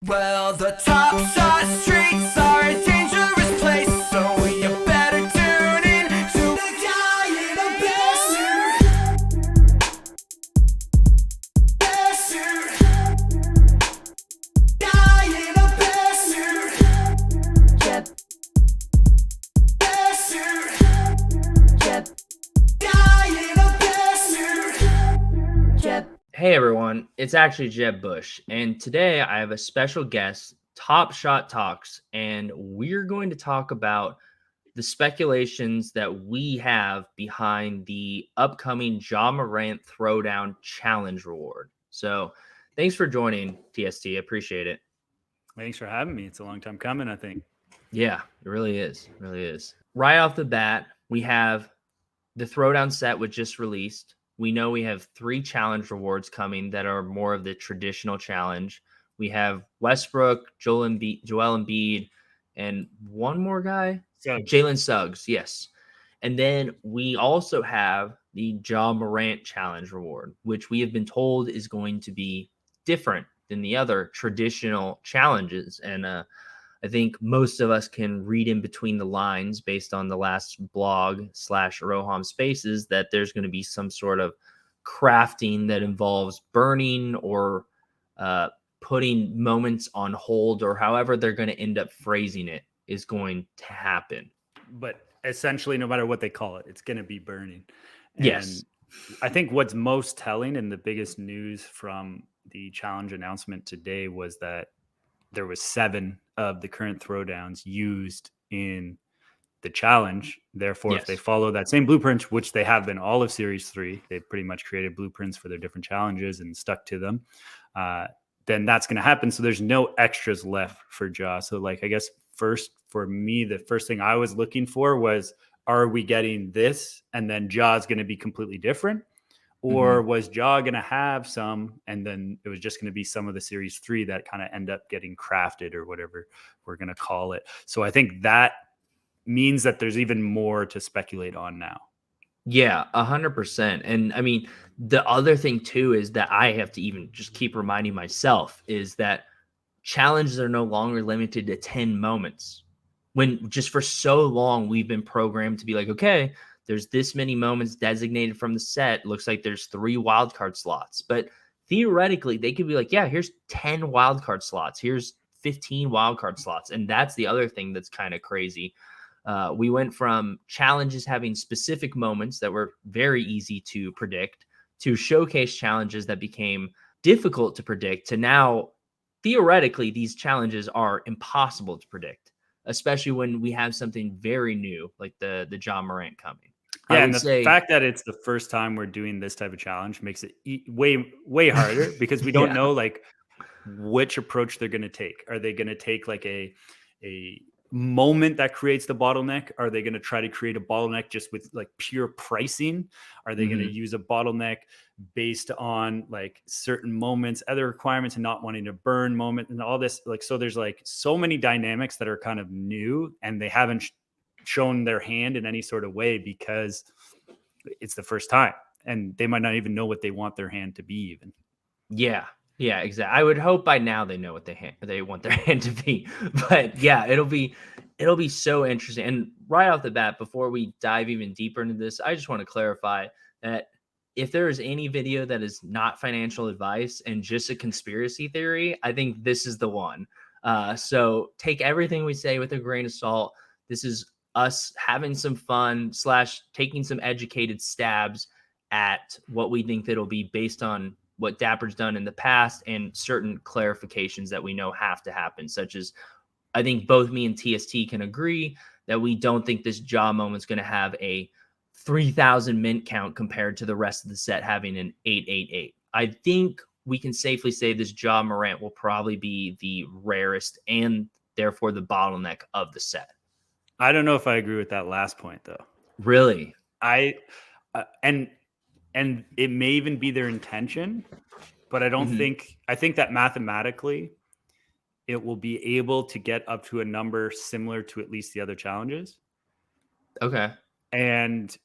Well, the top shot streets are a dangerous place, so you better tune in to the guy in a bear suit. Guy in a bear suit. Yep. Bear suit. Yep. Guy in a bear suit. Yep. Hey everyone, it's ActuallyJebBush, and today I have a special guest, Top Shot Talks, and we're going to talk about the speculations that we have behind the upcoming Ja Morant Throwdown Challenge Reward. So, thanks for joining, TST. I appreciate it. Thanks for having me. It's a long time coming, I think. Yeah, it really is. It really is. Right off the bat, we have the Throwdown set, which just released. We know we have 3 challenge rewards coming that are more of the traditional challenge. We have Westbrook, Joel Embiid, and one more guy, Jalen Suggs. Yes. And then we also have the Ja Morant challenge reward, which we have been told is going to be different than the other traditional challenges. And I think most of us can read in between the lines based on the last blog / Roham Spaces that there's going to be some sort of crafting that involves burning or putting moments on hold, or however they're going to end up phrasing it is going to happen. But essentially, no matter what they call it, it's going to be burning. And yes. I think what's most telling and the biggest news from the challenge announcement today was that there was 7 of the current throwdowns used in the challenge. Therefore, if they follow that same blueprint, which they have been all of Series 3, they've pretty much created blueprints for their different challenges and stuck to them, then that's going to happen. So there's no extras left for Ja. So like, I guess first for me, the first thing I was looking for was, are we getting this? And then Ja's going to be completely different. Or was Ja going to have some, and then it was just going to be some of the Series 3 that kind of end up getting crafted or whatever we're going to call it. So I think that means that there's even more to speculate on now. Yeah, 100%. And I mean, the other thing too is that I have to even just keep reminding myself is that challenges are no longer limited to 10 moments. When just for so long we've been programmed to be like, okay, there's this many moments designated from the set. Looks like there's 3 wildcard slots. But theoretically, they could be like, yeah, here's 10 wildcard slots. Here's 15 wildcard slots. And that's the other thing that's kind of crazy. We went from challenges having specific moments that were very easy to predict to showcase challenges that became difficult to predict to now, theoretically, these challenges are impossible to predict, especially when we have something very new like the Ja Morant coming. Yeah, and the fact that it's the first time we're doing this type of challenge makes it way harder because we don't know like which approach they're going to take. Are they going to take like a moment that creates the bottleneck? Are they going to try to create a bottleneck just with like pure pricing? Are they going to use a bottleneck based on like certain moments, other requirements, and not wanting to burn moment and all this? Like, so there's like so many dynamics that are kind of new and they haven't shown their hand in any sort of way because it's the first time and they might not even know what they want their hand to be even. Yeah, exactly. I would hope by now they know what they want their hand to be. But yeah, it'll be so interesting. And right off the bat, before we dive even deeper into this, I just want to clarify that if there is any video that is not financial advice and just a conspiracy theory, I think this is the one. So take everything we say with a grain of salt. This is us having some fun / taking some educated stabs at what we think that'll be based on what Dapper's done in the past and certain clarifications that we know have to happen, such as I think both me and TST can agree that we don't think this Ja moment's going to have a 3,000 mint count compared to the rest of the set having an 888. I think we can safely say this Ja Morant will probably be the rarest and therefore the bottleneck of the set. I don't know if I agree with that last point though. Really? And it may even be their intention, but I don't think, I think that mathematically it will be able to get up to a number similar to at least the other challenges. Okay. And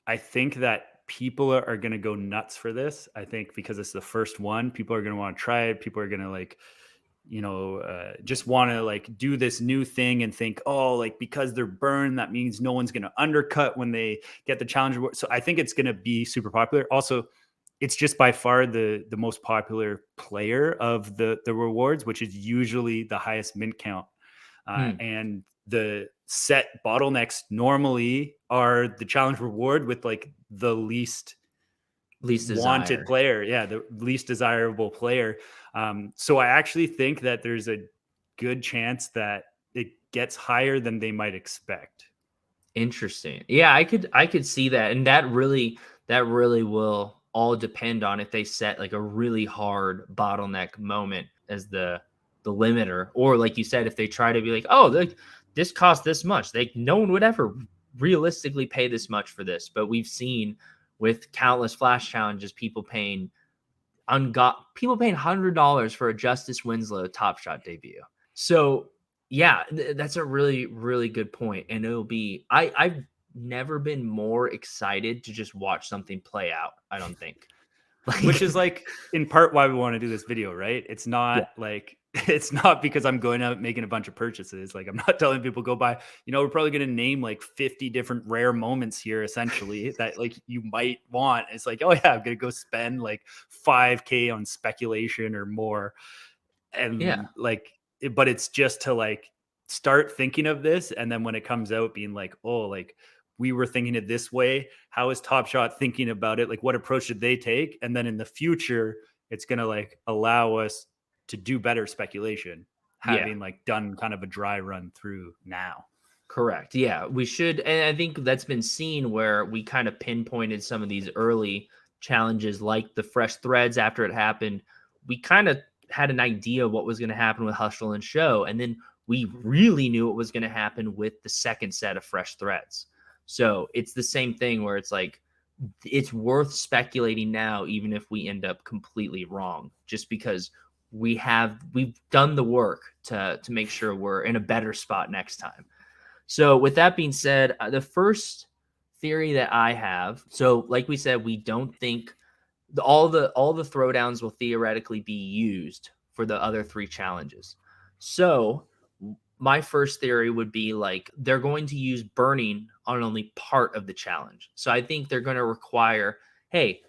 I think that people are going to go nuts for this. I think because it's the first one, people are going to want to try it. People are going to like just want to like do this new thing and think, oh, like because they're burned, that means no one's going to undercut when they get the challenge reward. So I think it's going to be super popular. Also, it's just by far the most popular player of the rewards, which is usually the highest mint count. And the set bottlenecks normally are the challenge reward with like the least wanted player. Yeah, the least desirable player. So I actually think that there's a good chance that it gets higher than they might expect. Interesting. Yeah, I could see that. And that really will all depend on if they set like a really hard bottleneck moment as the limiter, or like you said, if they try to be like, oh, this costs this much. No one would ever realistically pay this much for this. But we've seen with countless flash challenges, people paying $100 for a Justice Winslow Top Shot debut. So yeah, that's a really, really good point. And it'll be, I've never been more excited to just watch something play out, I don't think. Which is like in part why we want to do this video, right? It's not it's not because I'm going out making a bunch of purchases. Like I'm not telling people go buy, we're probably going to name like 50 different rare moments here essentially that like you might want. It's like, oh yeah, I'm going to go spend like 5K on speculation or more. And but it's just to like start thinking of this. And then when it comes out being like, oh, like we were thinking it this way. How is Top Shot thinking about it? Like what approach did they take? And then in the future, it's going to like allow us to do better speculation, having like done kind of a dry run through now. Correct. Yeah, we should. And I think that's been seen where we kind of pinpointed some of these early challenges, like the fresh threads after it happened. We kind of had an idea what was going to happen with Hustle and Show. And then we really knew what was going to happen with the second set of fresh threads. So it's the same thing where it's like, it's worth speculating now, even if we end up completely wrong, just because we've done the work to make sure we're in a better spot next time. So with that being said, the first theory that I have, so like we said, we don't think all the throwdowns will theoretically be used for the other three challenges. So my first theory would be like they're going to use burning on only part of the challenge. So I think they're going to require, hey,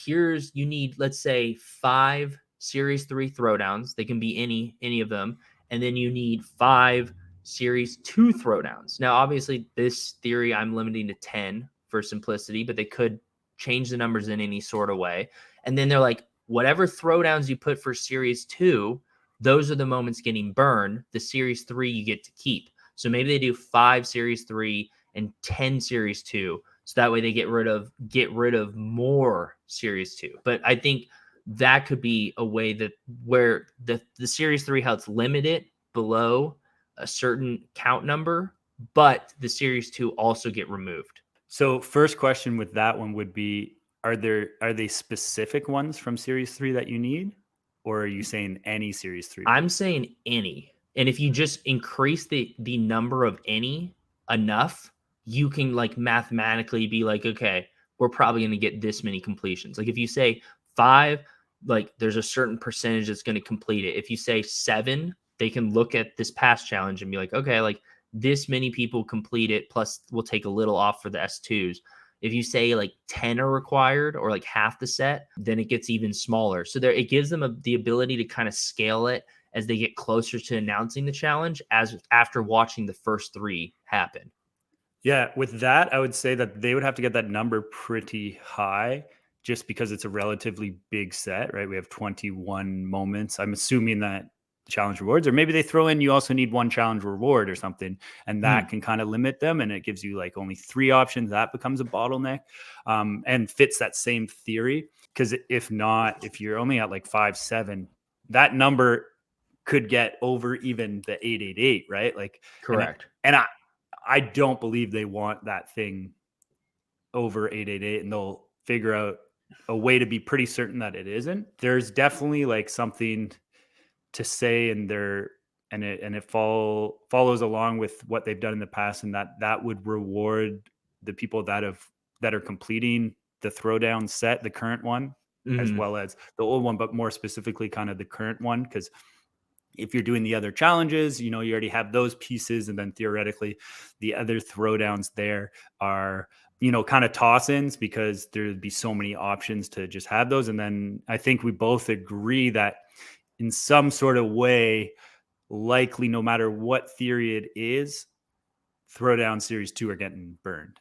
you need, let's say 5 Series 3 throwdowns. They can be any of them. And then you need 5 Series 2 throwdowns. Now, obviously, this theory I'm limiting to 10 for simplicity, but they could change the numbers in any sort of way. And then they're like, whatever throwdowns you put for Series 2, those are the moments getting burned. The Series 3 you get to keep. So maybe they do 5 Series 3 and 10 Series 2. So that way they get rid of more Series 2. But I think that could be a way that where the Series 3 helps limit it below a certain count number, but the Series 2 also get removed. So first question with that one would be, are they specific ones from Series 3 that you need? Or are you saying any Series 3? I'm saying any. And if you just increase the number of any enough, you can like mathematically be like, okay, we're probably going to get this many completions. Like if you say 5, like there's a certain percentage that's going to complete it. If you say 7, they can look at this past challenge and be like, okay, like this many people complete it, plus we'll take a little off for the S2s. If you say like 10 are required or like half the set, then it gets even smaller. So it gives them the ability to kind of scale it as they get closer to announcing the challenge after watching the first 3 happen. Yeah, with that, I would say that they would have to get that number pretty high just because it's a relatively big set, right? We have 21 moments. I'm assuming that challenge rewards, or maybe they throw in you also need 1 challenge reward or something, and that can kind of limit them, and it gives you like only 3 options. That becomes a bottleneck, and fits that same theory. Because if not, if you're only at like 5, 7, that number could get over even the 888, right? Like correct. And I don't believe they want that thing over 888, and they'll figure out a way to be pretty certain that it isn't. There's definitely like something to say in there, and it follows along with what they've done in the past, and that would reward the people that are completing the throwdown set, the current one, as well as the old one, but more specifically kind of the current one, because if you're doing the other challenges, you already have those pieces. And then theoretically, the other throwdowns there are, kind of toss-ins because there'd be so many options to just have those. And then I think we both agree that in some sort of way, likely no matter what theory it is, Throwdown Series 2 are getting burned.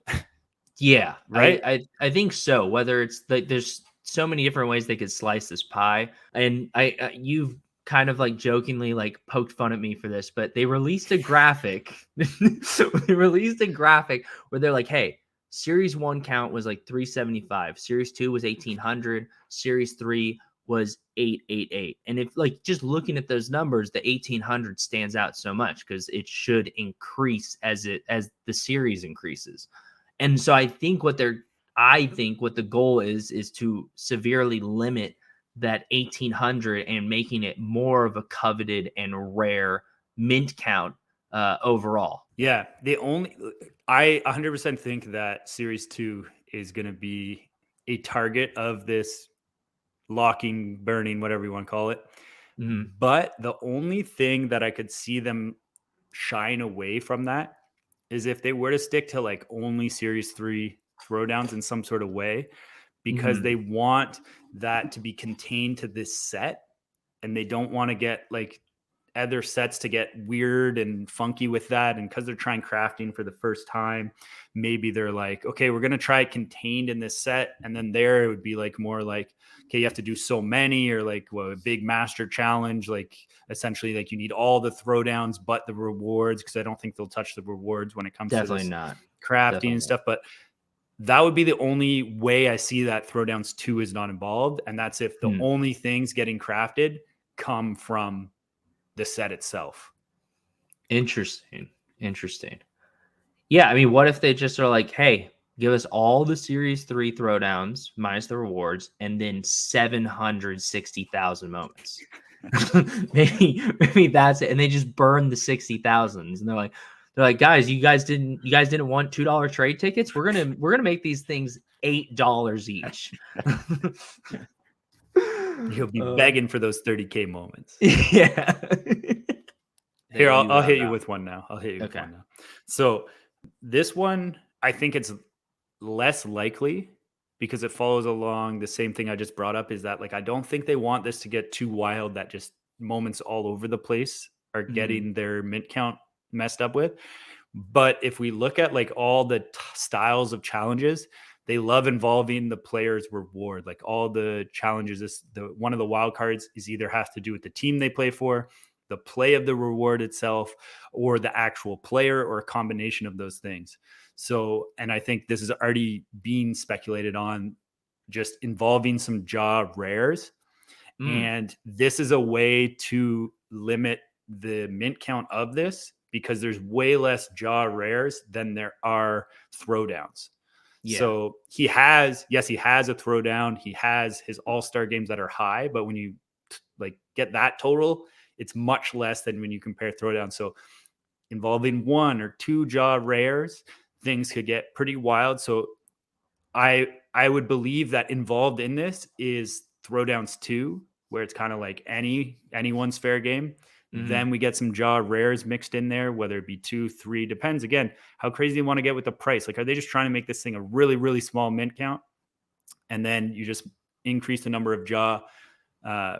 Yeah, right? I think so. Whether it's like there's so many different ways they could slice this pie, and you've kind of like jokingly like poked fun at me for this, but they released a graphic. They released a graphic where they're like, "Hey, Series 1 count was like 375, Series 2 was 1800, Series 3 was 888." And if like just looking at those numbers, the 1800 stands out so much because it should increase as the series increases. And so I think what the goal is to severely limit that 1800 and making it more of a coveted and rare mint count overall. Yeah, I 100% think that Series 2 is going to be a target of this locking, burning, whatever you want to call it. Mhm. But the only thing that I could see them shine away from that is if they were to stick to like only Series 3 throwdowns in some sort of way, because Mhm. they want that to be contained to this set and they don't want to get like other sets to get weird and funky with that. And because they're trying crafting for the first time, maybe they're like, okay, we're going to try it contained in this set. And then there it would be like more like, okay, you have to do so many, or like a big master challenge. Like essentially like you need all the throwdowns, but the rewards, because I don't think they'll touch the rewards when it comes Definitely to this not. crafting Definitely and stuff. But that would be the only way I see that Throwdowns 2 is not involved. And that's if the only things getting crafted come from the set itself. Interesting. Yeah, I mean, what if they just are like, hey, give us all the Series 3 throwdowns minus the rewards, and then 760,000 moments. maybe that's it. And they just burn the 60,000s. And they're like, guys, you guys didn't want $2 trade tickets? We're gonna make these things $8 each. You'll be begging for those 30K moments. Yeah. Here, I'll hit you with one now. Okay. So this one, I think it's less likely because it follows along the same thing I just brought up, is that like I don't think they want this to get too wild that just moments all over the place are getting their mint count messed up with. But if we look at like all the styles of challenges, they love involving the player's reward. Like all the challenges, one of the wild cards is either has to do with the team they play for, the play of the reward itself, or the actual player, or a combination of those things. So, and I think this is already being speculated on, just involving some Ja rares. And this is a way to limit the mint count of this because there's way less Ja rares than there are throwdowns. Yeah. So he has a throwdown. He has his all-star games that are high, but when you like get that total, it's much less than when you compare throwdown. So involving one or two Ja rares, things could get pretty wild. So I would believe that involved in this is Throwdowns 2, where it's kind of like anyone's fair game. Then we get some Ja rares mixed in there, whether it be 2, 3, depends again how crazy they want to get with the price. Like, are they just trying to make this thing a really, really small mint count? And then you just increase the number of Ja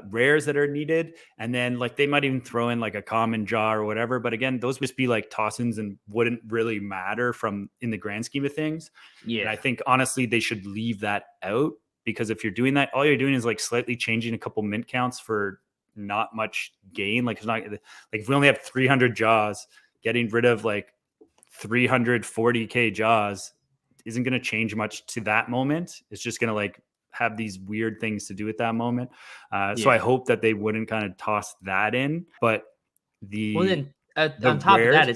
rares that are needed. And then like they might even throw in like a common Ja or whatever. But again, those would be like toss-ins and wouldn't really matter in the grand scheme of things. Yeah. And I think honestly, they should leave that out, because if you're doing that, all you're doing is like slightly changing a couple mint counts for not much gain. Like it's not like if we only have 300 Jaws, getting rid of like 340K Jaws isn't going to change much to that moment. It's just going to like have these weird things to do at that moment. So I hope that they wouldn't kind of toss that in. But on top of that,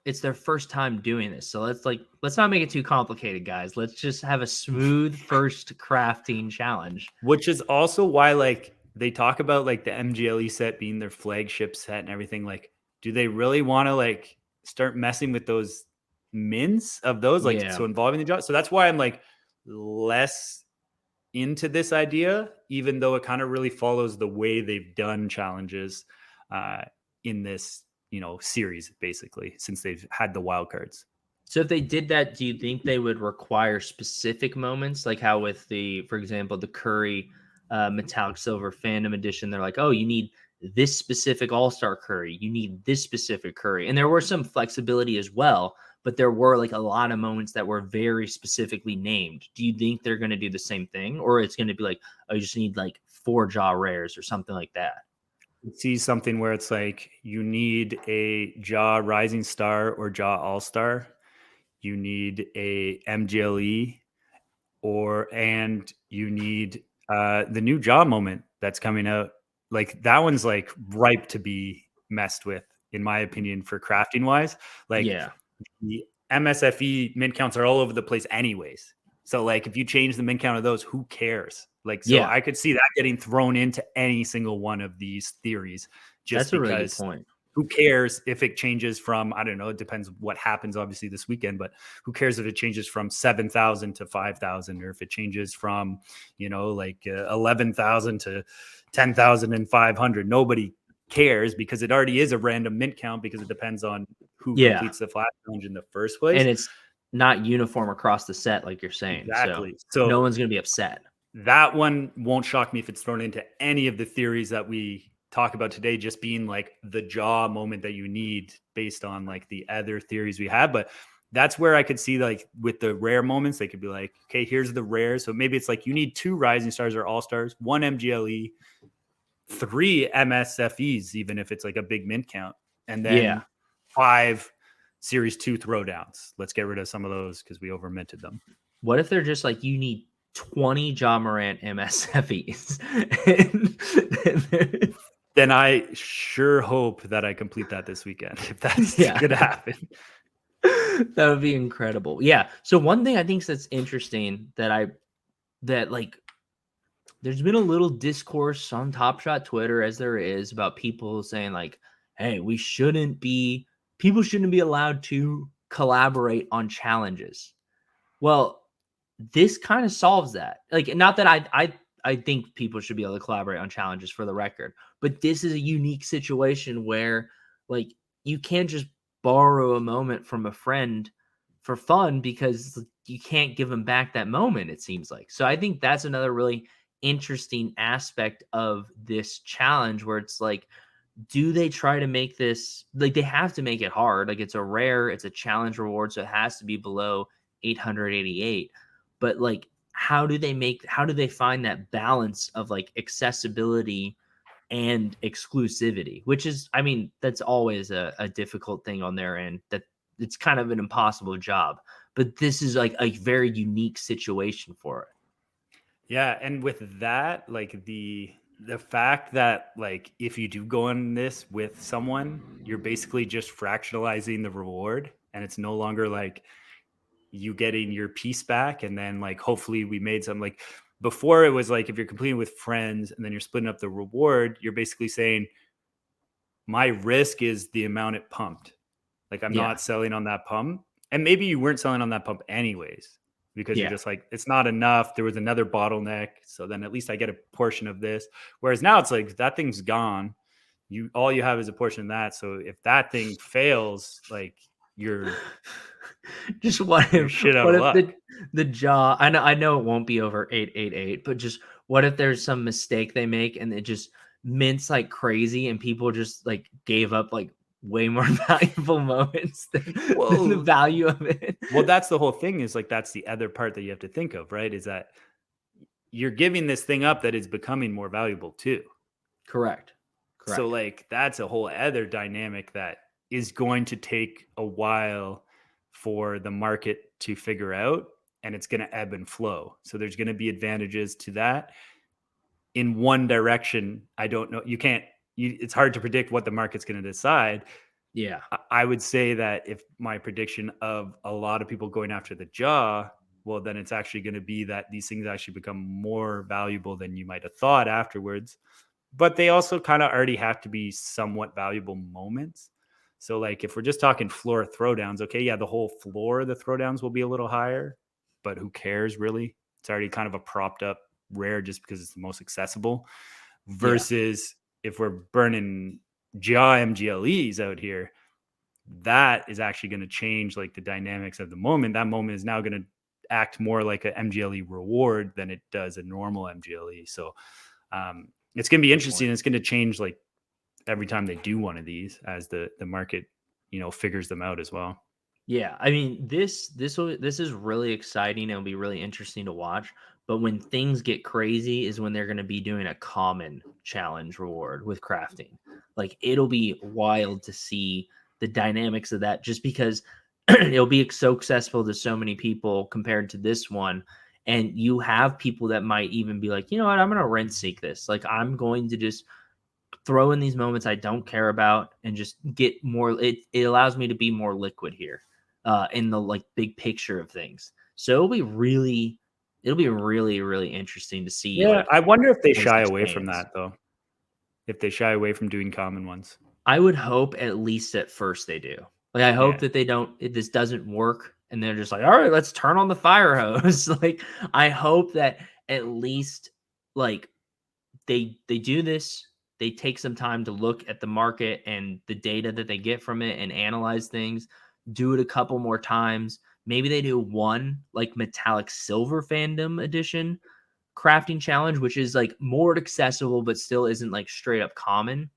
it's their first time doing this. So let's not make it too complicated, guys. Let's just have a smooth first crafting challenge. Which is also why like they talk about like the MGLE set being their flagship set and everything. Like, do they really want to like start messing with those mints of those? Like, so involving the Jaws. So that's why I'm like less into this idea, even though it kind of really follows the way they've done challenges in this, series, basically, since they've had the wild cards. So if they did that, do you think they would require specific moments, like how with for example, the Curry metallic silver Phantom edition, they're like, oh, you need this specific All-Star Curry, you need this specific Curry, and there were some flexibility as well, but there were like a lot of moments that were very specifically named. Do you think they're going to do the same thing, or it's going to be like, oh, you just need like 4 Ja rares or something like that? See something where it's like you need a Ja Rising Star or Ja All Star. You need a MGLE, and you need the new Ja moment that's coming out. Like that one's like ripe to be messed with, in my opinion, for crafting wise. Like Yeah. the MSFE mint counts are all over the place anyways. So like if you change the mint count of those, who cares? Like, so Yeah. I could see that getting thrown into any single one of these theories, just That's a really good because point. who cares if it changes from, I don't know, it depends what happens obviously this weekend, but who cares if it changes from 7,000 to 5,000, or if it changes from, 11,000 to 10,500. Nobody cares, because it already is a random mint count, because it depends on who completes the flash challenge in the first place. And it's not uniform across the set, like you're saying. Exactly. So no one's going to be upset. That one won't shock me if it's thrown into any of the theories that we talk about today, just being like the Ja moment that you need based on like the other theories we have. But that's where I could see, like with the rare moments, they could be like, okay, here's the rare. So maybe it's like you need 2 Rising Stars or All Stars, 1 MGLE, 3 MSFEs, even if it's like a big mint count, and then 5 Series 2 throwdowns. Let's get rid of some of those because we over minted them. What if they're just like, you need 20 Ja Morant MSFEs? Then I sure hope that I complete that this weekend, if that's going to happen. That would be incredible. Yeah. So one thing I think that's interesting that like, there's been a little discourse on Top Shot Twitter, as there is, about people saying like, hey, people shouldn't be allowed to collaborate on challenges. Well, this kind of solves that. Like, not that I think people should be able to collaborate on challenges, for the record, but this is a unique situation where like you can't just borrow a moment from a friend for fun, because you can't give them back that moment, it seems like. So I think that's another really interesting aspect of this challenge, where it's like, do they try to make this, like, they have to make it hard. Like, it's a challenge reward, so it has to be below 888. But like, how do they find that balance of like accessibility and exclusivity, which is, I mean, that's always a difficult thing on their end, that it's kind of an impossible job. But this is like a very unique situation for it. Yeah, and with that, like the fact that like if you do go on this with someone, you're basically just fractionalizing the reward, and it's no longer like you getting your piece back and then like hopefully we made some. Like before, it was like if you're competing with friends and then you're splitting up the reward, you're basically saying my risk is the amount it pumped. Like I'm not selling on that pump, and maybe you weren't selling on that pump anyways, because you're just like, it's not enough. There was another bottleneck. So then at least I get a portion of this. Whereas now it's like that thing's gone. All you have is a portion of that. So if that thing fails, like you're just what if shit out of luck. The Ja, I know it won't be over 888, but just what if there's some mistake they make and it just mints like crazy, and people just like gave up like way more valuable moments than the value of it. Well, that's the whole thing, is like, that's the other part that you have to think of, right? Is that you're giving this thing up that is becoming more valuable too. Correct. So like, that's a whole other dynamic that is going to take a while for the market to figure out, and it's going to ebb and flow. So there's going to be advantages to that in one direction. I don't know. It's hard to predict what the market's going to decide. Yeah. I would say that if my prediction of a lot of people going after the Ja, well, then it's actually going to be that these things actually become more valuable than you might have thought afterwards. But they also kind of already have to be somewhat valuable moments. So like if we're just talking floor throwdowns, okay, yeah, the whole floor of the throwdowns will be a little higher, but who cares really? It's already kind of a propped up rare just because it's the most accessible. Versus if we're burning Ja MGLEs out here, that is actually going to change like the dynamics of the moment. That moment is now going to act more like a MGLE reward than it does a normal MGLE. So it's going to be interesting. It's going to change like every time they do one of these as the market, figures them out as well. Yeah, I mean this is really exciting. It'll be really interesting to watch. But when things get crazy is when they're going to be doing a common challenge reward with crafting. Like it'll be wild to see the dynamics of that, just because it'll be so accessible to so many people compared to this one. And you have people that might even be like, you know what, I'm going to rent seek this. Like I'm going to just throw in these moments I don't care about and just get more. It allows me to be more liquid here in the like big picture of things. So it'll be really really interesting to see. Yeah, Like, I wonder if they as shy this away from stands. that though. If they shy away from doing common ones. I would hope at least at first they do. Like I hope Yeah. that they don't. This doesn't work, and they're just like, all right, let's turn on the fire hose. Like I hope that at least like they do this. They take some time to look at the market and the data that they get from it and analyze things. Do it a couple more times. Maybe they do one like metallic silver fandom edition crafting challenge, which is like more accessible but still isn't like straight up common.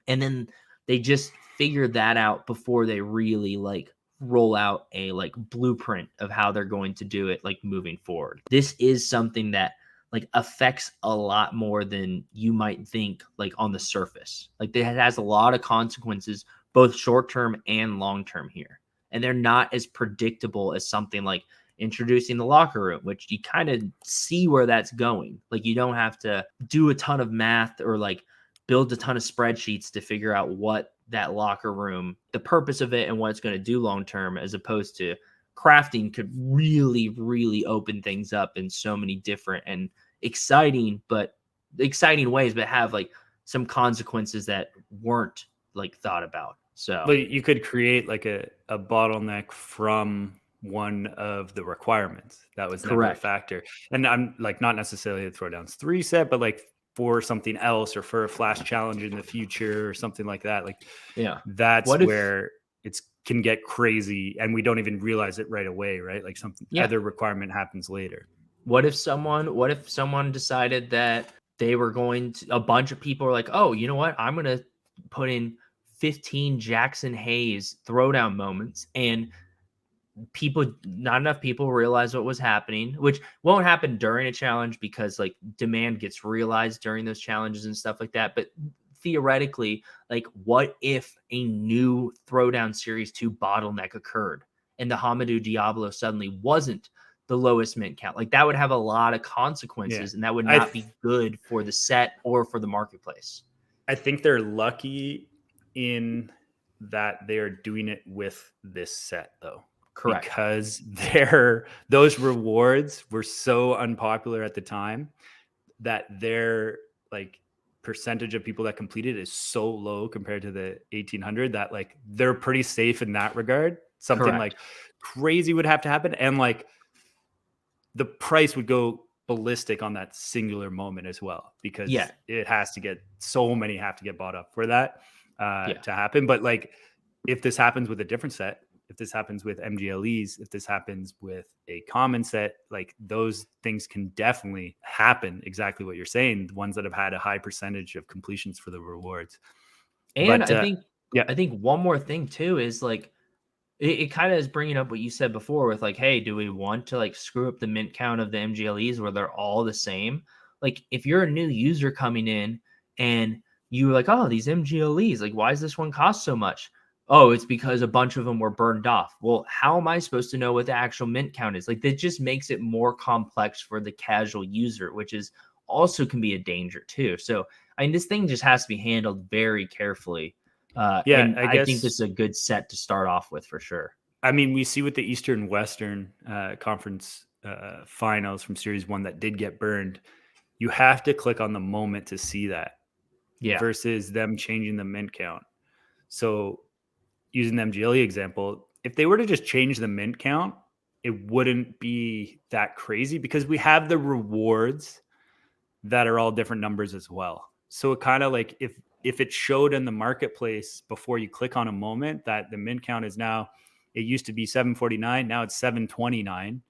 And then they just figure that out before they really like roll out a like blueprint of how they're going to do it like moving forward. This is something that like affects a lot more than you might think like on the surface. Like it has a lot of consequences both short term and long term here. And they're not as predictable as something like introducing the locker room, which you kind of see where that's going. Like you don't have to do a ton of math or like build a ton of spreadsheets to figure out what that locker room, the purpose of it and what it's going to do long term, as opposed to crafting could really, really open things up in so many different and exciting ways, but have like some consequences that weren't like thought about. So But you could create like a bottleneck from one of the requirements. That was never a correct. factor. And I'm like not necessarily a Throwdowns 3 set, but like for something else or for a flash challenge in the future or something like that. Like Yeah. that's What if where it's can get crazy and we don't even realize it right away, right? Like something other requirement happens later. What if someone decided that they were going to, a bunch of people are like, oh, you know what? I'm going to put in 15 Jackson Hayes throwdown moments, and not enough people realize what was happening, which won't happen during a challenge because like demand gets realized during those challenges and stuff like that. But theoretically, like what if a new Throwdown Series 2 bottleneck occurred and the Hamidou Diablo suddenly wasn't the lowest mint count? Like that would have a lot of consequences, and that would not be good for the set or for the marketplace. I think they're lucky in that they're doing it with this set though. Correct. Because those rewards were so unpopular at the time that their like percentage of people that completed is so low compared to the 1800 that like they're pretty safe in that regard. Something like crazy would have to happen, and like the price would go ballistic on that singular moment as well, because it has to get so many have to get bought up for that to happen. But like if this happens with a different set, if this happens with MGLEs, if this happens with a common set, like those things can definitely happen. Exactly what you're saying. The ones that have had a high percentage of completions for the rewards. And but, I think one more thing too is like it kind of is bringing up what you said before with like, hey, do we want to like screw up the mint count of the MGLEs where they're all the same? Like if you're a new user coming in and you're like, oh, these MGLEs, like why does this one cost so much? Oh, it's because a bunch of them were burned off. Well, how am I supposed to know what the actual mint count is? Like that just makes it more complex for the casual user, which is also can be a danger too. So I mean, this thing just has to be handled very carefully. And I think this is a good set to start off with for sure. I mean, we see with the Eastern Western Conference finals from Series 1 that did get burned, you have to click on the moment to see that versus them changing the mint count. So using the MGLE example, if they were to just change the mint count, it wouldn't be that crazy because we have the rewards that are all different numbers as well. So it kind of like if if it showed in the marketplace before you click on a moment that the mint count is now, it used to be 749, now it's 729.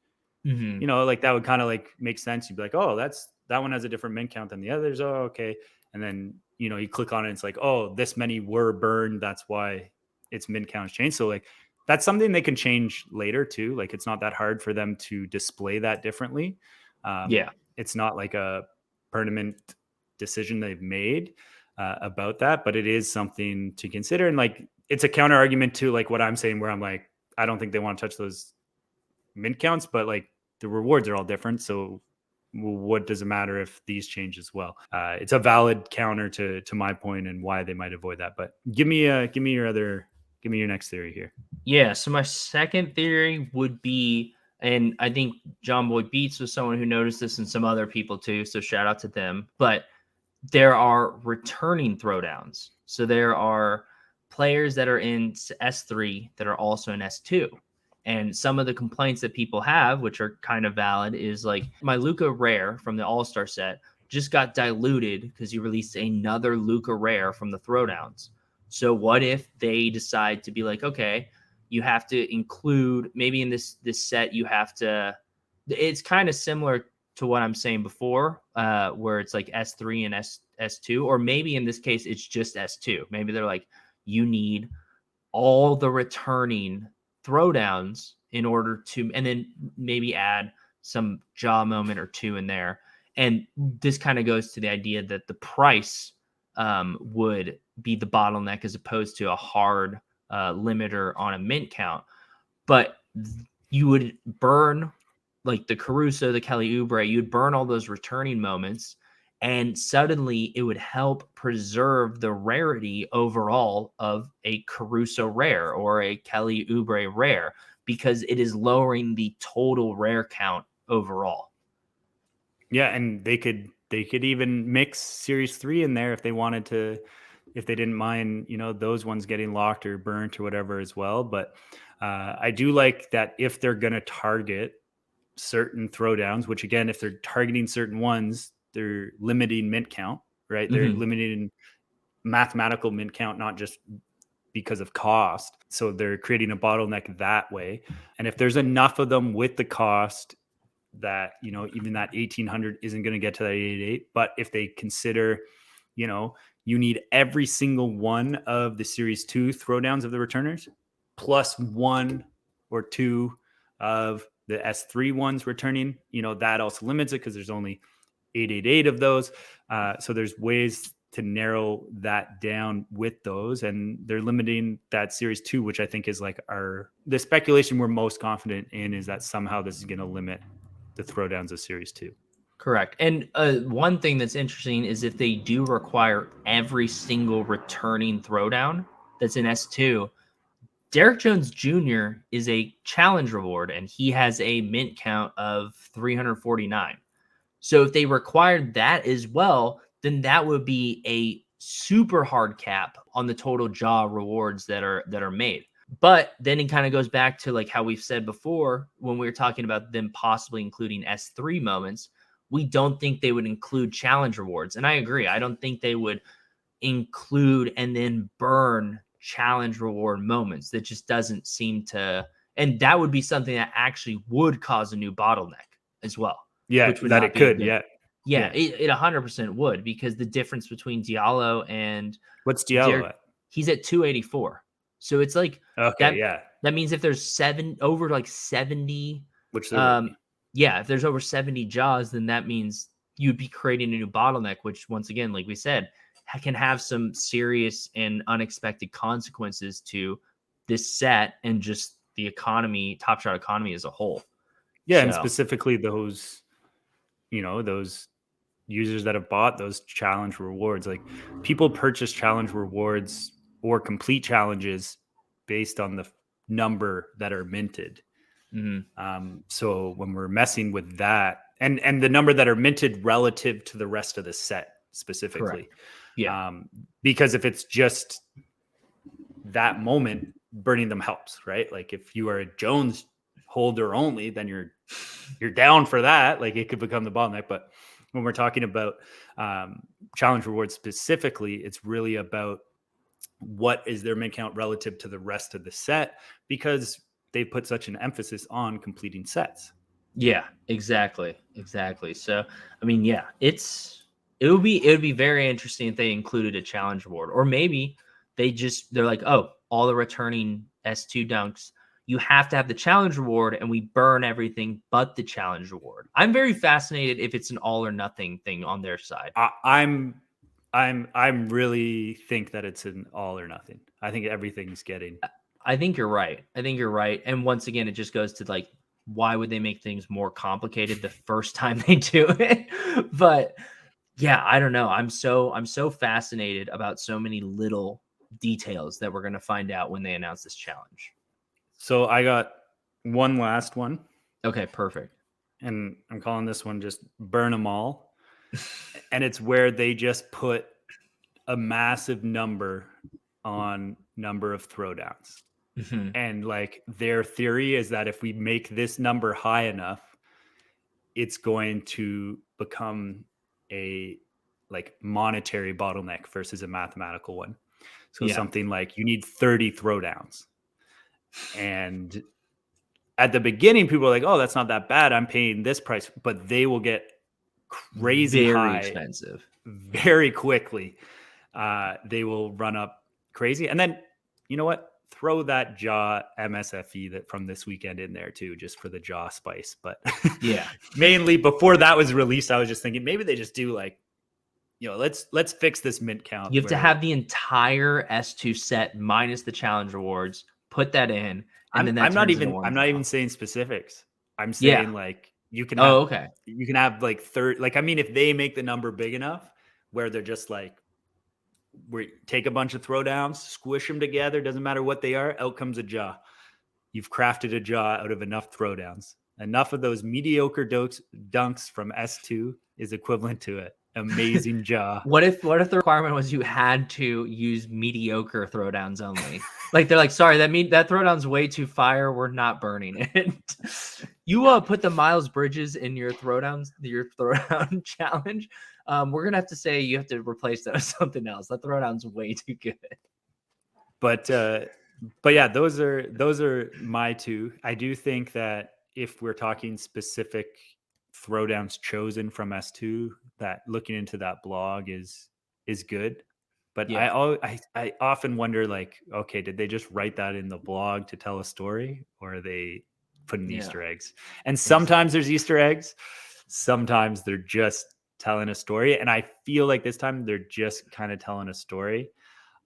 Mhm. Like that would kind of like make sense. You'd be like, oh, that one has a different mint count than the others. Oh, okay. And then, you click on it. It's like, oh, this many were burned. That's why its mint count has changed. So like, that's something they can change later too. Like it's not that hard for them to display that differently. Yeah. It's not like a permanent decision they've made about that, but it is something to consider. And like, it's a counter argument to like what I'm saying, where I'm like, I don't think they want to touch those mint counts, but like the rewards are all different. So what does it matter if these change as well? It's a valid counter to my point and why they might avoid that. But give me your next theory here. Yeah. So my second theory would be, and I think John Boy Beats was someone who noticed this, and some other people too. So shout out to them. But there are returning throwdowns. So there are players that are in S3 that are also in S2. And some of the complaints that people have, which are kind of valid, is like my Luca Rare from the All-Star set just got diluted because you released another Luca Rare from the throwdowns. So what if they decide to be like, okay, you have to include, maybe in this set you have to, it's kind of similar to what I'm saying before, where it's like S3 and S2, or maybe in this case it's just S2. Maybe they're like, you need all the returning throwdowns in order to, and then maybe add some jaw moment or two in there. And this kind of goes to the idea that the price would be the bottleneck as opposed to a hard limiter on a mint count. But you would burn like the Caruso, the Kelly Oubre, you'd burn all those returning moments, and suddenly it would help preserve the rarity overall of a Caruso rare or a Kelly Oubre rare, because it is lowering the total rare count overall. Yeah, and they could even mix Series 3 in there if they wanted to, if they didn't mind, those ones getting locked or burnt or whatever as well. But I do like that if they're going to target certain throwdowns, which again, if they're targeting certain ones, they're limiting mint count, right? They're limiting mathematical mint count, not just because of cost. So they're creating a bottleneck that way. And if there's enough of them with the cost that, even that 1800 isn't going to get to that 888. But if they consider, you need every single one of the Series 2 throwdowns of the returners plus one or two of the S3 ones returning, that also limits it because there's only 888 of those. So there's ways to narrow that down with those, and they're limiting that Series 2, which I think is like the speculation we're most confident in, is that somehow this is going to limit the throwdowns of Series 2. Correct. And one thing that's interesting is if they do require every single returning throwdown that's in S2, Derek Jones Jr. is a challenge reward, and he has a mint count of 349. So if they required that as well, then that would be a super hard cap on the total Ja rewards that are made. But then it kind of goes back to like how we've said before when we were talking about them possibly including S3 moments. We don't think they would include challenge rewards. And I agree. I don't think they would include and then burn challenge reward moments. That just doesn't seem to, and that would be something that actually would cause a new bottleneck as well. Yeah, which would that not it be a could. good- Yeah. It 100% would, because the difference between Diallo and What's Diallo at? He's at 284. So it's like Okay, yeah. That means if there's over like 70, Which there would be. if there's over 70 jaws, then that means you'd be creating a new bottleneck, which once again, like we said, can have some serious and unexpected consequences to this set and just the economy, Top Shot economy as a whole. Yeah, and specifically those, those users that have bought those challenge rewards. Like people purchase challenge rewards or complete challenges based on the number that are minted. So when we're messing with that, and the number that are minted relative to the rest of the set specifically. Correct. Yeah. Because if it's just that moment, burning them helps, right? Like if you are a Jones holder only, then you're down for that. Like it could become the bottleneck. But when we're talking about challenge rewards specifically, it's really about what is their mid count relative to the rest of the set, because they put such an emphasis on completing sets. Yeah, exactly. So, I mean, yeah, it would be very interesting if they included a challenge reward, or maybe they're like, oh, all the returning S2 dunks, you have to have the challenge reward, and we burn everything but the challenge reward. I'm very fascinated if it's an all or nothing thing on their side. I'm really think that it's an all or nothing. I think everything's getting. I think you're right. And once again, it just goes to like, why would they make things more complicated the first time they do it? But yeah, I don't know. I'm so fascinated about so many little details that we're going to find out when they announce this challenge. So I got one last one, Okay, perfect. and I'm calling this one just burn them all. And it's where they just put a massive number on number of throwdowns. Mhm. And like their theory is that if we make this number high enough, it's going to become a like monetary bottleneck versus a mathematical one. So Yeah. something like you need 30 throwdowns. And at the beginning, people are like, oh, that's not that bad. I'm paying this price, but they will get crazy Very high expensive. very quickly. They will run up crazy. And then, you know what? Throw that Ja MSFE that from this weekend in there too, just for the Ja spice. But Yeah. mainly before that was released, I was just thinking maybe they just do like, let's fix this mint count. You have to have the entire S2 set minus the challenge rewards, put that in, and then I'm not turns into even one draw. saying specifics. I'm Yeah. saying like you can Oh, okay. you can have like like, I mean, if they make the number big enough where they're just like, we take a bunch of throwdowns, squish them together, doesn't matter what they are, out comes a Ja. You've crafted a Ja out of enough throwdowns. Enough of those mediocre dunks from S2 is equivalent to it. Amazing Ja. What if the requirement was you had to use mediocre throwdowns only? Like they're like, sorry, that throwdown's way too fire. We're not burning it. You put the Miles Bridges in your throwdown challenge. We're gonna have to say you have to replace that with something else. That throwdown's way too good. But yeah, those are my two. I do think that if we're talking specific throwdowns chosen from S2, that looking into that blog is good. But Yeah. I often wonder, like, okay, did they just write that in the blog to tell a story, or are they putting Yeah. Easter eggs? And sometimes there's Easter eggs, sometimes they're just telling a story. And I feel like this time they're just kind of telling a story.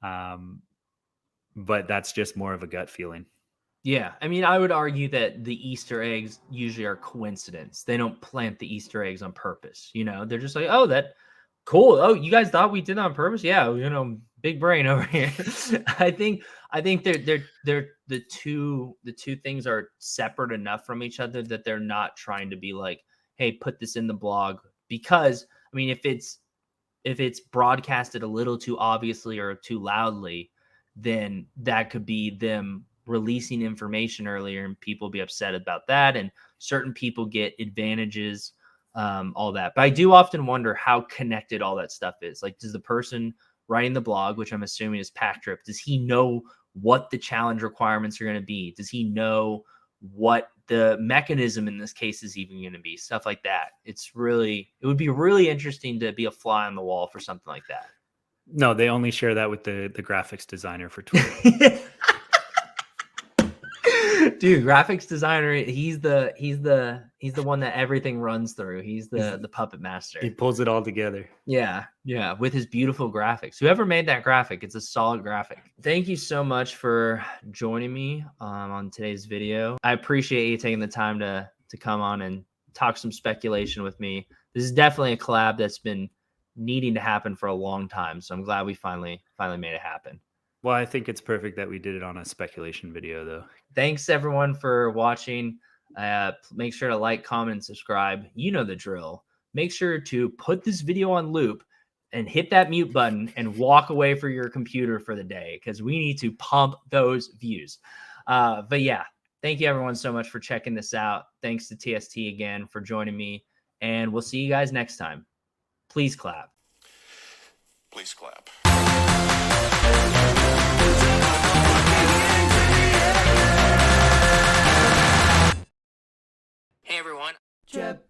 But that's just more of a gut feeling. Yeah, I mean, I would argue that the Easter eggs usually are coincidence. They don't plant the Easter eggs on purpose. They're just like, oh, that cool. Oh, you guys thought we did that on purpose? Yeah, big brain over here. I think they're the two things are separate enough from each other that they're not trying to be like, hey, put this in the blog, because I mean, if it's broadcasted a little too obviously or too loudly, then that could be them releasing information earlier and people be upset about that, and certain people get advantages, all that. But I do often wonder how connected all that stuff is. Like, does the person writing the blog, which I'm assuming is Packtrip, does he know what the challenge requirements are going to be? Does he know what the mechanism in this case is even going to be? Stuff like that. It would be really interesting to be a fly on the wall for something like that. No, they only share that with the graphics designer for Twitter. Dude, graphics designer, he's the one that everything runs through. He's the puppet master. He pulls it all together. Yeah, with his beautiful graphics. Whoever made that graphic, it's a solid graphic. Thank you so much for joining me on today's video. I appreciate you taking the time to come on and talk some speculation with me. This is definitely a collab that's been needing to happen for a long time, so I'm glad we finally made it happen. Well, I think it's perfect that we did it on a speculation video, though. Thanks everyone for watching. Make sure to like, comment, and subscribe. You know the drill. Make sure to put this video on loop and hit that mute button and walk away from your computer for the day, because we need to pump those views. But yeah, thank you everyone so much for checking this out. Thanks to TST again for joining me, and we'll see you guys next time. Please clap. Please clap. Hey everyone. Jeb.